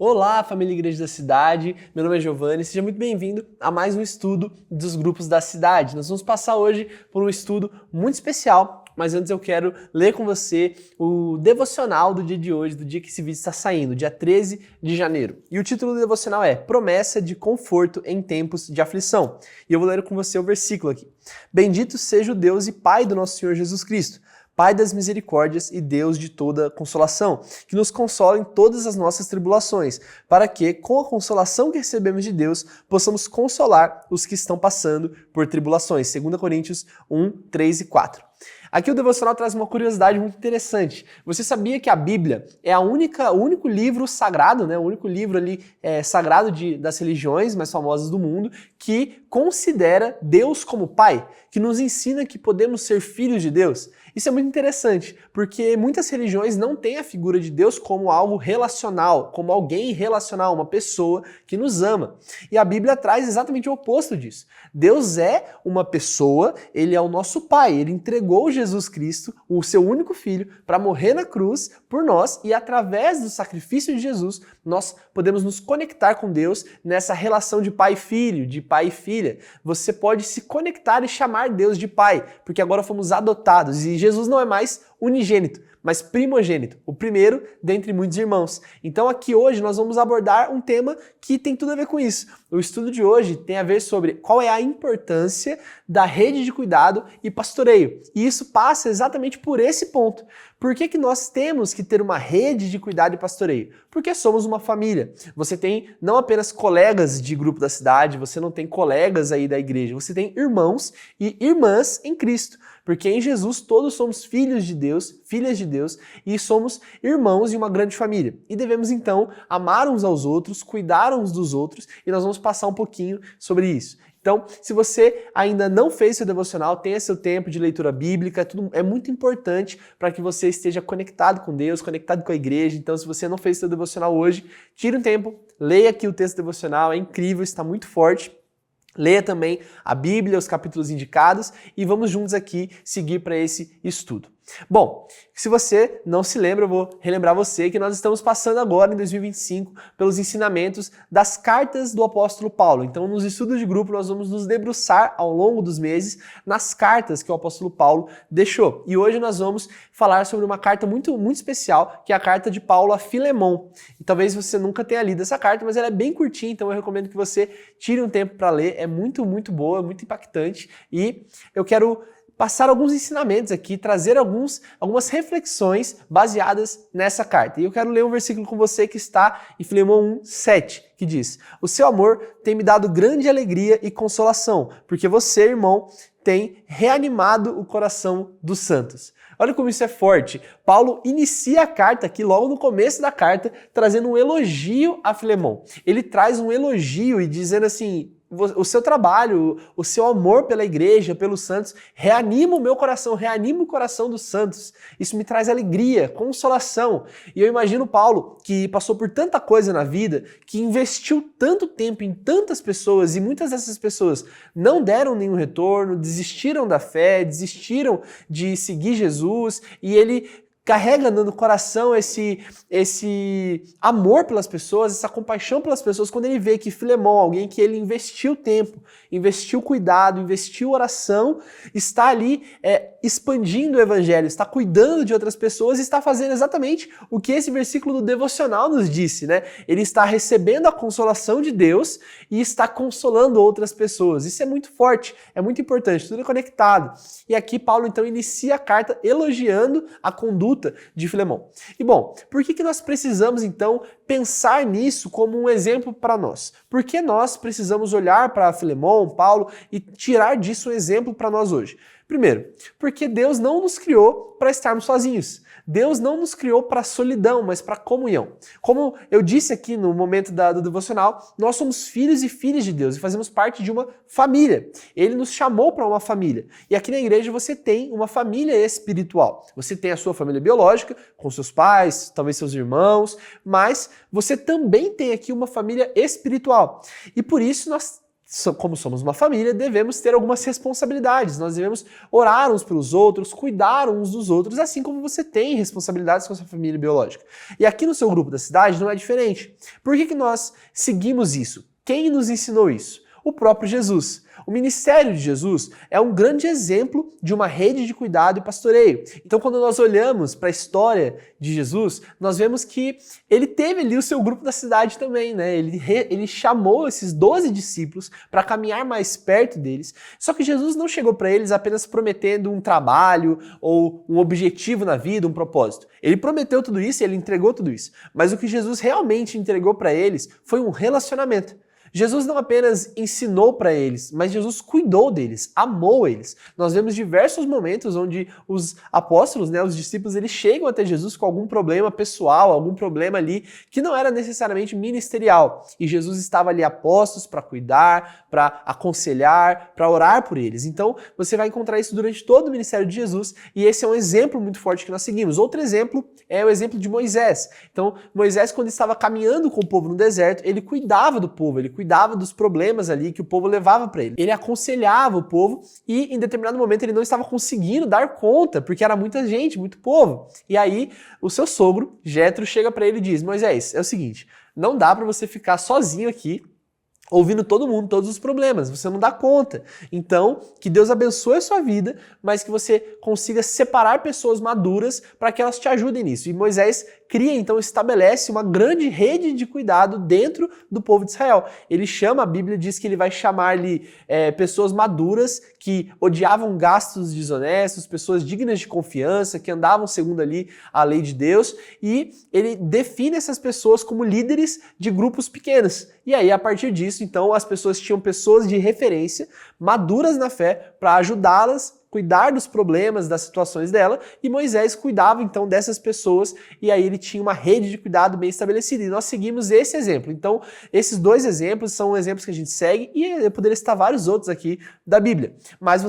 Olá, família Igreja da Cidade, meu nome é Giovanni, seja muito bem-vindo a mais um estudo dos grupos da cidade. Nós vamos passar hoje por um estudo muito especial, mas antes eu quero ler com você o devocional do dia de hoje, do dia que esse vídeo está saindo, dia 13 de janeiro. E o título do devocional é Promessa de Conforto em Tempos de Aflição. E eu vou ler com você o versículo aqui. Bendito seja o Deus e Pai do nosso Senhor Jesus Cristo, Pai das misericórdias e Deus de toda consolação, que nos consola em todas as nossas tribulações, para que, com a consolação que recebemos de Deus, possamos consolar os que estão passando por tribulações. 2 Coríntios 1, 3 e 4. Aqui o devocional traz uma curiosidade muito interessante. Você sabia que a Bíblia é o único livro sagrado, né? O único livro ali sagrado das religiões mais famosas do mundo que considera Deus como Pai, que nos ensina que podemos ser filhos de Deus? Isso é muito interessante, porque muitas religiões não têm a figura de Deus como algo relacional, como alguém relacional, uma pessoa que nos ama. E a Bíblia traz exatamente o oposto disso. Deus é uma pessoa, ele é o nosso Pai, ele entregou Jesus Cristo, o seu único filho, para morrer na cruz por nós e através do sacrifício de Jesus, nós podemos nos conectar com Deus nessa relação de pai e filho, de pai e filha. Você pode se conectar e chamar Deus de Pai, porque agora fomos adotados e Jesus não é mais unigênito, mas primogênito, o primeiro dentre muitos irmãos. Então aqui hoje nós vamos abordar um tema que tem tudo a ver com isso. O estudo de hoje tem a ver sobre qual é a importância da rede de cuidado e pastoreio. E isso passa exatamente por esse ponto. Por que nós temos que ter uma rede de cuidado e pastoreio? Porque somos uma família. Você tem não apenas colegas de grupo da cidade, você não tem colegas aí da igreja, você tem irmãos e irmãs em Cristo. Porque em Jesus todos somos filhos de Deus, filhas de Deus, e somos irmãos de uma grande família. E devemos então amar uns aos outros, cuidar uns dos outros, e nós vamos passar um pouquinho sobre isso. Então, se você ainda não fez seu devocional, tenha seu tempo de leitura bíblica, é muito importante para que você esteja conectado com Deus, conectado com a igreja. Então, se você não fez seu devocional hoje, tire um tempo, leia aqui o texto devocional, é incrível, está muito forte. Leia também a Bíblia, os capítulos indicados e vamos juntos aqui seguir para esse estudo. Bom, se você não se lembra, eu vou relembrar você que nós estamos passando agora em 2025 pelos ensinamentos das cartas do apóstolo Paulo. Então, nos estudos de grupo, nós vamos nos debruçar ao longo dos meses nas cartas que o apóstolo Paulo deixou. E hoje nós vamos falar sobre uma carta muito especial, que é a carta de Paulo a Filemon. E talvez você nunca tenha lido essa carta, mas ela é bem curtinha, então eu recomendo que você tire um tempo para ler. É muito boa, muito impactante. E eu quero passar alguns ensinamentos aqui, trazer algumas reflexões baseadas nessa carta. E eu quero ler um versículo com você que está em Filemon 1, 7, que diz: O seu amor tem me dado grande alegria e consolação, porque você, irmão, tem reanimado o coração dos santos. Olha como isso é forte. Paulo inicia a carta aqui, logo no começo da carta, trazendo um elogio a Filemon. Ele traz um elogio e dizendo assim: o seu trabalho, o seu amor pela igreja, pelos santos, reanima o meu coração, reanima o coração dos santos. Isso me traz alegria, consolação. E eu imagino Paulo, que passou por tanta coisa na vida, que investiu tanto tempo em tantas pessoas, e muitas dessas pessoas não deram nenhum retorno, desistiram da fé, desistiram de seguir Jesus, e ele carrega no coração esse amor pelas pessoas, essa compaixão pelas pessoas, quando ele vê que Filemon, alguém que ele investiu tempo, investiu cuidado, investiu oração, está ali expandindo o evangelho, está cuidando de outras pessoas e está fazendo exatamente o que esse versículo do devocional nos disse, né? Ele está recebendo a consolação de Deus e está consolando outras pessoas. Isso é muito forte, é muito importante, tudo é conectado. E aqui Paulo então inicia a carta elogiando a conduta de Filemon. E bom, por que nós precisamos então pensar nisso como um exemplo para nós? Por que nós precisamos olhar para Filemon, Paulo e tirar disso um exemplo para nós hoje? Primeiro, porque Deus não nos criou para estarmos sozinhos. Deus não nos criou para solidão, mas para comunhão. Como eu disse aqui no momento do devocional, nós somos filhos e filhas de Deus e fazemos parte de uma família. Ele nos chamou para uma família. E aqui na igreja você tem uma família espiritual. Você tem a sua família biológica, com seus pais, talvez seus irmãos, mas você também tem aqui uma família espiritual. E por isso nós como somos uma família, devemos ter algumas responsabilidades. Nós devemos orar uns pelos outros, cuidar uns dos outros, assim como você tem responsabilidades com a sua família biológica. E aqui no seu grupo da cidade não é diferente. Por que nós seguimos isso? Quem nos ensinou isso? O próprio Jesus. O ministério de Jesus é um grande exemplo de uma rede de cuidado e pastoreio. Então, quando nós olhamos para a história de Jesus, nós vemos que ele teve ali o seu grupo da cidade também, né? Ele chamou esses 12 discípulos para caminhar mais perto deles. Só que Jesus não chegou para eles apenas prometendo um trabalho ou um objetivo na vida, um propósito. Ele prometeu tudo isso e ele entregou tudo isso. Mas o que Jesus realmente entregou para eles foi um relacionamento. Jesus não apenas ensinou para eles, mas Jesus cuidou deles, amou eles. Nós vemos diversos momentos onde os apóstolos, né, os discípulos, eles chegam até Jesus com algum problema pessoal, algum problema ali que não era necessariamente ministerial. E Jesus estava ali a postos para cuidar, para aconselhar, para orar por eles. Então, você vai encontrar isso durante todo o ministério de Jesus e esse é um exemplo muito forte que nós seguimos. Outro exemplo é o exemplo de Moisés. Então, Moisés, quando estava caminhando com o povo no deserto, ele cuidava do povo, ele cuidava dos problemas ali que o povo levava para ele. Ele aconselhava o povo e em determinado momento ele não estava conseguindo dar conta, porque era muita gente, muito povo. E aí o seu sogro, Jetro, chega para ele e diz: Moisés, é o seguinte, não dá para você ficar sozinho aqui ouvindo todo mundo, todos os problemas, você não dá conta. Então, que Deus abençoe a sua vida, mas que você consiga separar pessoas maduras para que elas te ajudem nisso. E Moisés cria, então, estabelece uma grande rede de cuidado dentro do povo de Israel. Ele chama, a Bíblia diz que ele vai chamar-lhe pessoas maduras que odiavam gastos desonestos, pessoas dignas de confiança, que andavam segundo ali a lei de Deus, e ele define essas pessoas como líderes de grupos pequenos. E aí, a partir disso, então, as pessoas tinham pessoas de referência, maduras na fé, para ajudá-las, cuidar dos problemas, das situações dela, e Moisés cuidava então dessas pessoas, e aí ele tinha uma rede de cuidado bem estabelecida, e nós seguimos esse exemplo. Então, esses dois exemplos são exemplos que a gente segue, e eu poderia citar vários outros aqui da Bíblia. Mas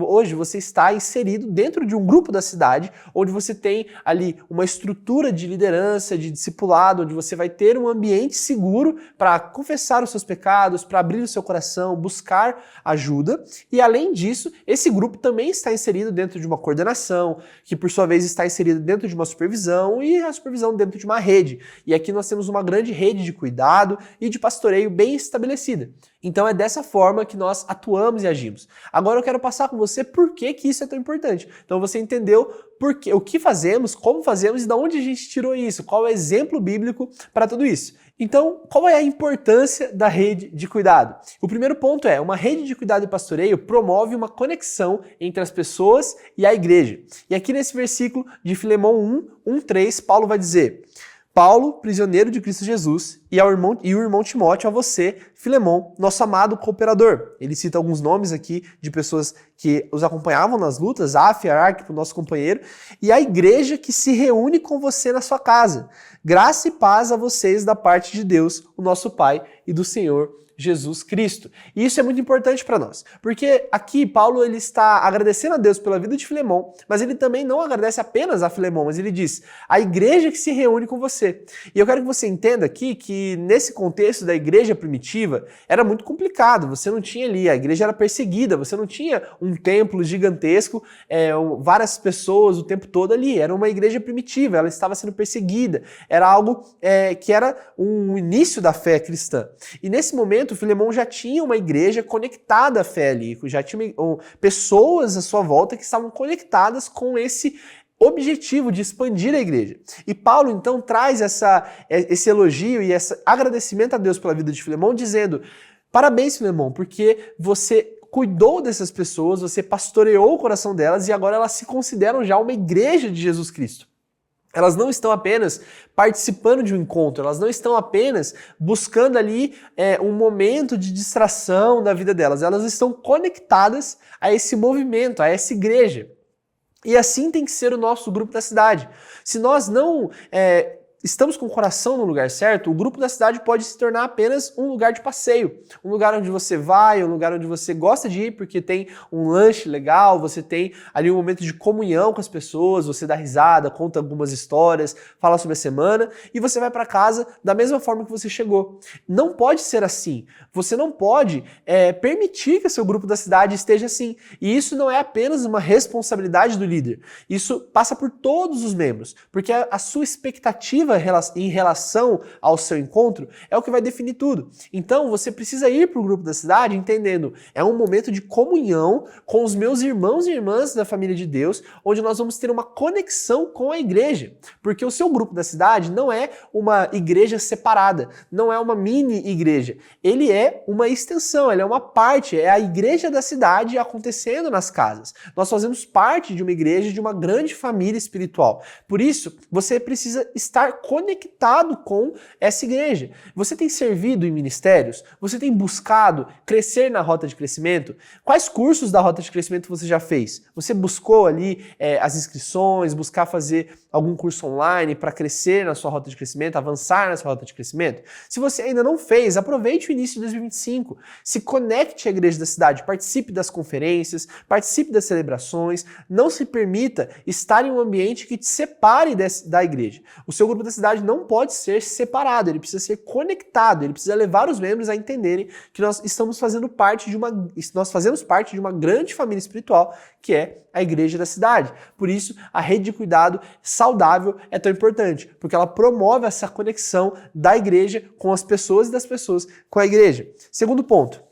hoje você está inserido dentro de um grupo da cidade, onde você tem ali uma estrutura de liderança, de discipulado, onde você vai ter um ambiente seguro para confessar os seus pecados, para abrir o seu coração, buscar ajuda, e além disso, esse grupo também está inserido dentro de uma coordenação, que por sua vez está inserido dentro de uma supervisão e a supervisão dentro de uma rede. E aqui nós temos uma grande rede de cuidado e de pastoreio bem estabelecida. Então é dessa forma que nós atuamos e agimos. Agora eu quero passar com você por que isso é tão importante. Então você entendeu o que fazemos, como fazemos e de onde a gente tirou isso, qual é o exemplo bíblico para tudo isso. Então, qual é a importância da rede de cuidado? O primeiro ponto é, uma rede de cuidado e pastoreio promove uma conexão entre as pessoas e a igreja. E aqui nesse versículo de Filemão 1:3, Paulo vai dizer: Paulo, prisioneiro de Cristo Jesus, e o irmão Timóteo, a você, Filemão, nosso amado cooperador. Ele cita alguns nomes aqui de pessoas que os acompanhavam nas lutas, Áfia, Arquipo, nosso companheiro, e a igreja que se reúne com você na sua casa. Graça e paz a vocês da parte de Deus, o nosso Pai, e do Senhor Jesus Cristo. E isso é muito importante para nós, porque aqui Paulo ele está agradecendo a Deus pela vida de Filemão, mas ele também não agradece apenas a Filemão, mas ele diz, a igreja que se reúne com você. E eu quero que você entenda aqui que nesse contexto da igreja primitiva era muito complicado, você não tinha ali, a igreja era perseguida, você não tinha um templo gigantesco, várias pessoas o tempo todo ali, era uma igreja primitiva, ela estava sendo perseguida, era algo que era um início da fé cristã. E nesse momento Filemão já tinha uma igreja conectada à fé ali, já tinha pessoas à sua volta que estavam conectadas com esse objetivo de expandir a igreja. E Paulo então traz esse elogio e esse agradecimento a Deus pela vida de Filemão, dizendo, parabéns Filemão, porque você cuidou dessas pessoas, você pastoreou o coração delas e agora elas se consideram já uma igreja de Jesus Cristo. Elas não estão apenas participando de um encontro, elas não estão apenas buscando ali um momento de distração da vida delas, elas estão conectadas a esse movimento, a essa igreja. E assim tem que ser o nosso grupo da cidade. Se nós não estamos com o coração no lugar certo, o grupo da cidade pode se tornar apenas um lugar de passeio, um lugar onde você vai, um lugar onde você gosta de ir porque tem um lanche legal, você tem ali um momento de comunhão com as pessoas, você dá risada, conta algumas histórias, fala sobre a semana e você vai para casa da mesma forma que você chegou. Não pode ser assim. Você não pode permitir que o seu grupo da cidade esteja assim. E isso não é apenas uma responsabilidade do líder. Isso passa por todos os membros, porque a sua expectativa em relação ao seu encontro é o que vai definir tudo. Então você precisa ir para o grupo da cidade entendendo, é um momento de comunhão com os meus irmãos e irmãs da família de Deus, onde nós vamos ter uma conexão com a igreja, porque o seu grupo da cidade não é uma igreja separada, não é uma mini igreja, ele é uma extensão, ele é uma parte, é a igreja da cidade acontecendo nas casas. Nós fazemos parte de uma igreja, de uma grande família espiritual. Por isso, você precisa estar conectado com essa igreja. Você tem servido em ministérios? Você tem buscado crescer na rota de crescimento? Quais cursos da rota de crescimento você já fez? Você buscou ali as inscrições, buscar fazer algum curso online para crescer na sua rota de crescimento, avançar na sua rota de crescimento? Se você ainda não fez, aproveite o início de 2025. Se conecte à igreja da cidade, participe das conferências, participe das celebrações, não se permita estar em um ambiente que te separe da igreja. O seu grupo da cidade não pode ser separado, ele precisa ser conectado, ele precisa levar os membros a entenderem que nós fazemos parte de uma grande família espiritual, que é a igreja da cidade. Por isso, a rede de cuidado saudável é tão importante, porque ela promove essa conexão da igreja com as pessoas e das pessoas com a igreja. Segundo ponto,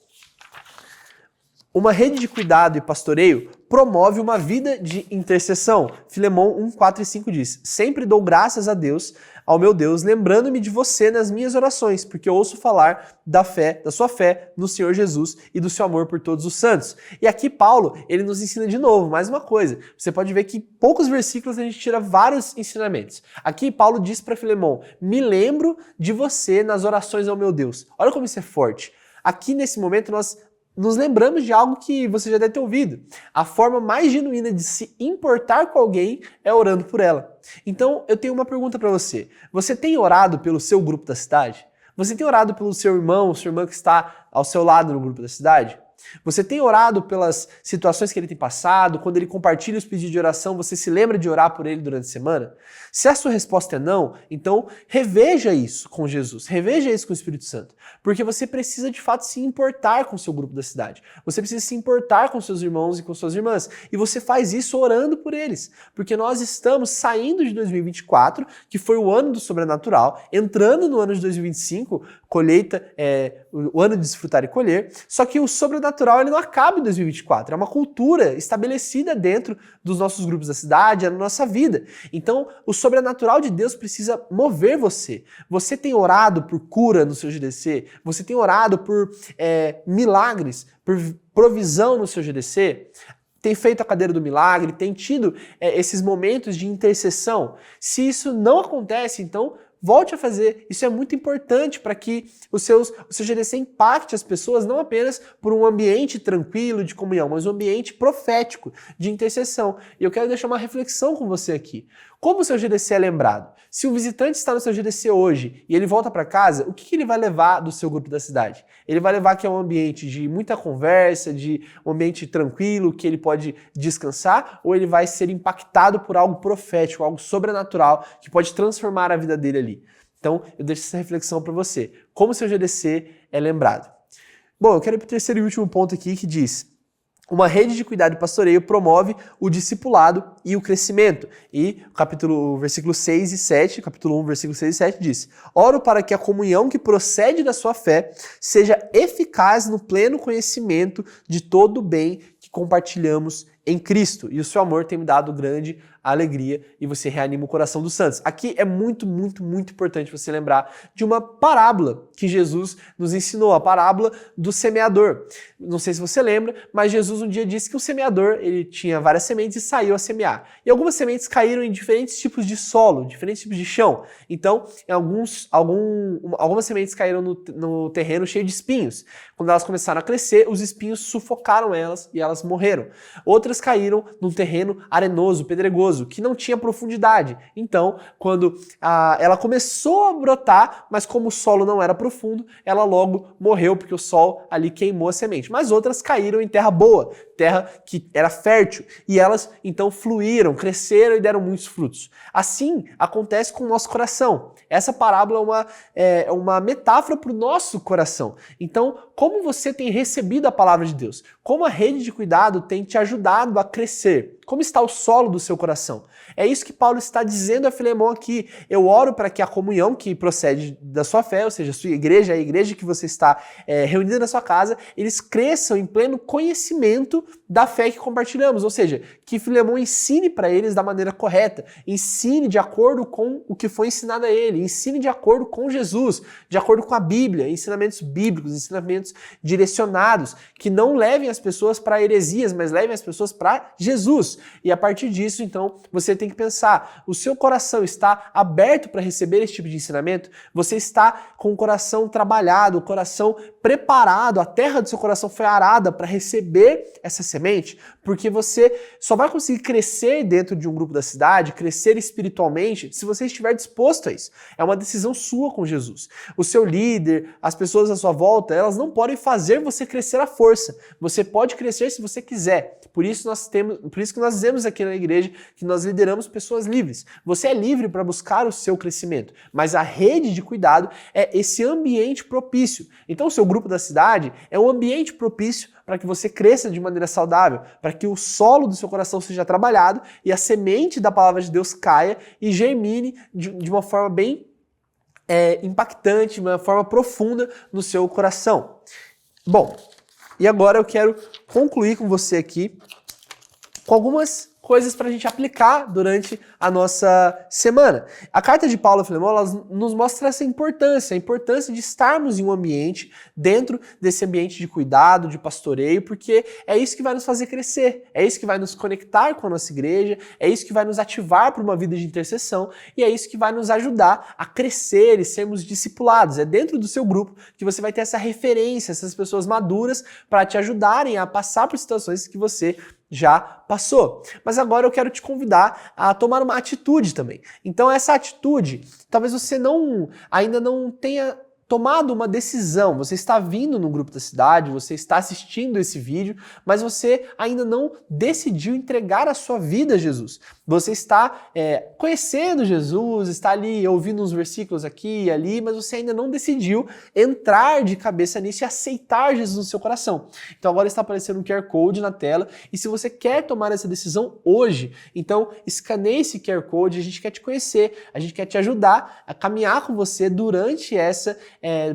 uma rede de cuidado e pastoreio promove uma vida de intercessão. Filemão 1, 4 e 5 diz: sempre dou graças a Deus, ao meu Deus, lembrando-me de você nas minhas orações, porque eu ouço falar da sua fé no Senhor Jesus e do seu amor por todos os santos. E aqui Paulo, ele nos ensina de novo, mais uma coisa. Você pode ver que em poucos versículos a gente tira vários ensinamentos. Aqui Paulo diz para Filemão: me lembro de você nas orações ao meu Deus. Olha como isso é forte. Aqui nesse momento nós nos lembramos de algo que você já deve ter ouvido. A forma mais genuína de se importar com alguém é orando por ela. Então, eu tenho uma pergunta para você. Você tem orado pelo seu grupo da cidade? Você tem orado pelo seu irmão, sua irmã que está ao seu lado no grupo da cidade? Você tem orado pelas situações que ele tem passado? Quando ele compartilha os pedidos de oração, você se lembra de orar por ele durante a semana? Se a sua resposta é não, então reveja isso com Jesus, reveja isso com o Espírito Santo, porque você precisa de fato se importar com o seu grupo da cidade, você precisa se importar com seus irmãos e com suas irmãs, e você faz isso orando por eles, porque nós estamos saindo de 2024, que foi o ano do sobrenatural, entrando no ano de 2025, colheita, o ano de desfrutar e colher, só que o sobrenatural ele não acaba em 2024, é uma cultura estabelecida dentro dos nossos grupos da cidade, é na nossa vida. Então, o sobrenatural de Deus precisa mover você. Você tem orado por cura no seu GDC? Você tem orado por milagres, por provisão no seu GDC? Tem feito a cadeira do milagre? Tem tido esses momentos de intercessão? Se isso não acontece, então volte a fazer. Isso é muito importante para que o seu GDC impacte as pessoas não apenas por um ambiente tranquilo de comunhão, mas um ambiente profético de intercessão. E eu quero deixar uma reflexão com você aqui. Como o seu GDC é lembrado? Se o visitante está no seu GDC hoje e ele volta para casa, o que ele vai levar do seu grupo da cidade? Ele vai levar que é um ambiente de muita conversa, de um ambiente tranquilo, que ele pode descansar, ou ele vai ser impactado por algo profético, algo sobrenatural, que pode transformar a vida dele ali? Então, eu deixo essa reflexão para você. Como o seu GDC é lembrado? Bom, eu quero ir para o terceiro e último ponto aqui, que diz: uma rede de cuidado e pastoreio promove o discipulado e o crescimento. E o versículo 6 e 7, capítulo 1, versículo 6 e 7 diz: oro para que a comunhão que procede da sua fé seja eficaz no pleno conhecimento de todo o bem que compartilhamos em Cristo. E o seu amor tem me dado grande alegria e você reanima o coração dos santos. Aqui é muito, muito, muito importante você lembrar de uma parábola que Jesus nos ensinou, a parábola do semeador. Não sei se você lembra, mas Jesus um dia disse que o semeador, ele tinha várias sementes e saiu a semear. E algumas sementes caíram em diferentes tipos de solo, diferentes tipos de chão. Então, algumas sementes caíram no terreno cheio de espinhos. Quando elas começaram a crescer, os espinhos sufocaram elas e elas morreram. Outras outras caíram num terreno arenoso, pedregoso, que não tinha profundidade. Então, quando ela começou a brotar, mas como o solo não era profundo, ela logo morreu, porque o sol ali queimou a semente. Mas outras caíram em terra boa, terra que era fértil, e elas então fluíram, cresceram e deram muitos frutos. Assim acontece com o nosso coração. Essa parábola é uma metáfora para o nosso coração. Então, como você tem recebido a palavra de Deus? Como a rede de cuidado tem te ajudado a crescer? Como está o solo do seu coração? É isso que Paulo está dizendo a Filemão aqui. Eu oro para que a comunhão que procede da sua fé, ou seja, a sua igreja, a igreja que você está reunida na sua casa, eles cresçam em pleno conhecimento da fé que compartilhamos. Ou seja, que Filemão ensine para eles da maneira correta, ensine de acordo com o que foi ensinado a ele, ensine de acordo com Jesus, de acordo com a Bíblia, ensinamentos bíblicos, ensinamentos direcionados, que não levem as pessoas para heresias, mas levem as pessoas para Jesus. E a partir disso, então, você tem que pensar, o seu coração está aberto para receber esse tipo de ensinamento? Você está com o coração trabalhado, o coração preparado, a terra do seu coração foi arada para receber essa semente? Porque você só vai conseguir crescer dentro de um grupo da cidade, crescer espiritualmente, se você estiver disposto a isso. É uma decisão sua com Jesus. O seu líder, as pessoas à sua volta, elas não podem fazer você crescer à força. Você pode crescer se você quiser. Por isso que nós dizemos aqui na igreja que nós lideramos pessoas livres. Você é livre para buscar o seu crescimento, mas a rede de cuidado é esse ambiente propício. Então o seu grupo da cidade é um ambiente propício para que você cresça de maneira saudável, para que o solo do seu coração seja trabalhado e a semente da palavra de Deus caia e germine de uma forma bem impactante, de uma forma profunda no seu coração. Bom, e agora eu quero concluir com você aqui com algumas coisas para a gente aplicar durante a nossa semana. A carta de Paulo a Filemão, ela nos mostra essa importância, a importância de estarmos em um ambiente, dentro desse ambiente de cuidado, de pastoreio, porque é isso que vai nos fazer crescer, é isso que vai nos conectar com a nossa igreja, é isso que vai nos ativar para uma vida de intercessão e é isso que vai nos ajudar a crescer e sermos discipulados. É dentro do seu grupo que você vai ter essa referência, essas pessoas maduras para te ajudarem a passar por situações que você já passou. Mas agora eu quero te convidar a tomar uma atitude também. Então essa atitude, talvez você ainda não tenha tomado uma decisão. Você está vindo no grupo da cidade, você está assistindo esse vídeo, mas você ainda não decidiu entregar a sua vida a Jesus. Você está conhecendo Jesus, está ali ouvindo uns versículos aqui e ali, mas você ainda não decidiu entrar de cabeça nisso e aceitar Jesus no seu coração. Então agora está aparecendo um QR Code na tela e se você quer tomar essa decisão hoje, então escaneie esse QR Code, a gente quer te conhecer, a gente quer te ajudar a caminhar com você durante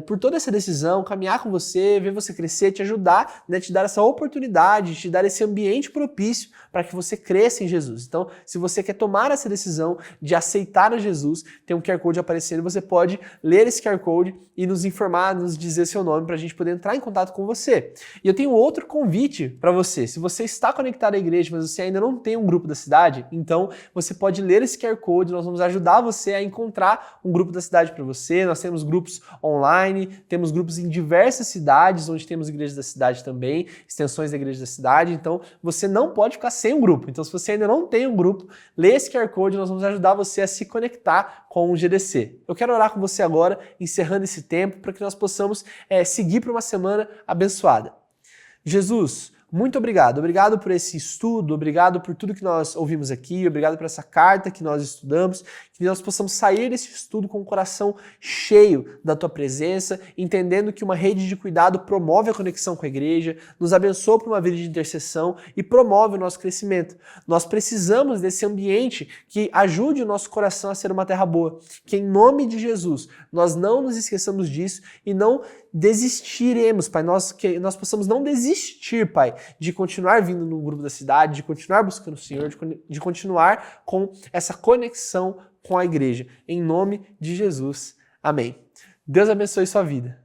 por toda essa decisão, caminhar com você, ver você crescer, te ajudar, né, te dar essa oportunidade, te dar esse ambiente propício para que você cresça em Jesus. Então, se você quer tomar essa decisão de aceitar a Jesus, tem um QR Code aparecendo, você pode ler esse QR Code e nos informar, nos dizer seu nome para a gente poder entrar em contato com você. E eu tenho outro convite para você. Se você está conectado à igreja, mas você ainda não tem um grupo da cidade, então você pode ler esse QR Code, nós vamos ajudar você a encontrar um grupo da cidade para você. Nós temos grupos online, temos grupos em diversas cidades, onde temos igrejas da cidade também, extensões da igreja da cidade, então você não pode ficar sem um grupo. Então se você ainda não tem um grupo, lê esse QR Code, nós vamos ajudar você a se conectar com o GDC. Eu quero orar com você agora, encerrando esse tempo, para que nós possamos seguir para uma semana abençoada. Jesus, muito obrigado. Obrigado por esse estudo, obrigado por tudo que nós ouvimos aqui, obrigado por essa carta que nós estudamos, que nós possamos sair desse estudo com o coração cheio da Tua presença, entendendo que uma rede de cuidado promove a conexão com a igreja, nos abençoa para uma vida de intercessão e promove o nosso crescimento. Nós precisamos desse ambiente que ajude o nosso coração a ser uma terra boa. Que em nome de Jesus nós não nos esqueçamos disso e não desistiremos, Pai. Que nós possamos não desistir, Pai, de continuar vindo no grupo da cidade, de continuar buscando o Senhor, de continuar com essa conexão com a igreja. Em nome de Jesus. Amém. Deus abençoe sua vida.